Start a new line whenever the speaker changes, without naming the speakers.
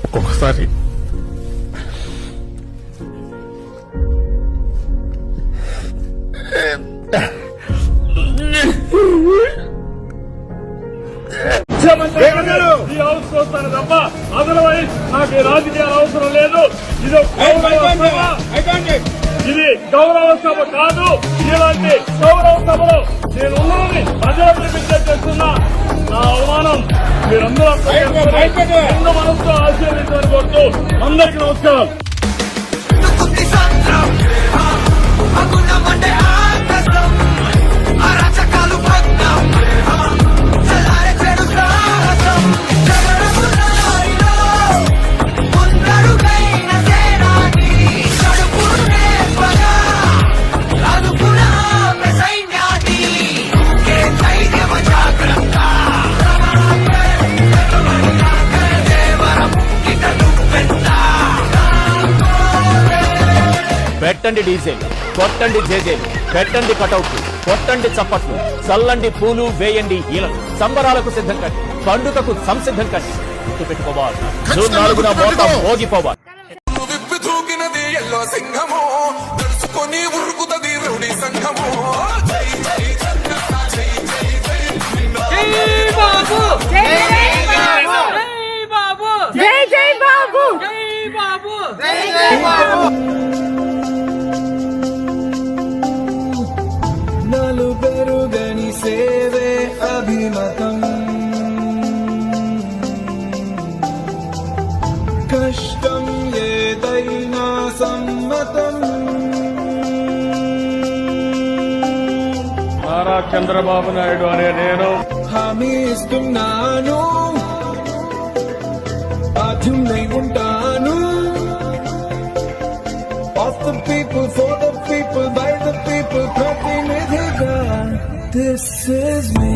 ఒక్కొక్కసారి
ఈ అవసరం వస్తాను తప్ప అదర్వైజ్ నాకు ఈ రాజకీయాలు అవసరం లేదు. ఇది గౌరవ సభ కాదు. ఇలాంటి గౌరవ సభలో నేను ఉన్నదని ప్రజలకు విజ్ఞప్తి చేస్తున్నా. నా అవమానం మీరందరూ రెండు మనసుతో ఆశీర్వదించాలని కోరుతూ అందరికీ నమస్కారం.
పెట్టండి డీజేలు, కొట్టండి జేజేలు, పెట్టండి కటౌట్లు, కొట్టండి చప్పట్లు, చల్లండి పూలు, వేయండి ఈలలు. సంబరాలకు సిద్ధం కండి, పండుగకు సంసిద్ధం కండి. గుర్తు పెట్టుకోవాలి, జూన్ 4న మోతాం మోగిపోవాలి.
నలుబెరుగని సేవే అభిమతం, కష్టం ఏదైనా సమ్మతం.
నారా చంద్రబాబు నాయుడు అనే నేను
హామీ ఇస్తున్నాను, బాధ్యున్నై ఉంటాను. Of the people, for the people, by the people, ప్రతినిధిగా. This is me.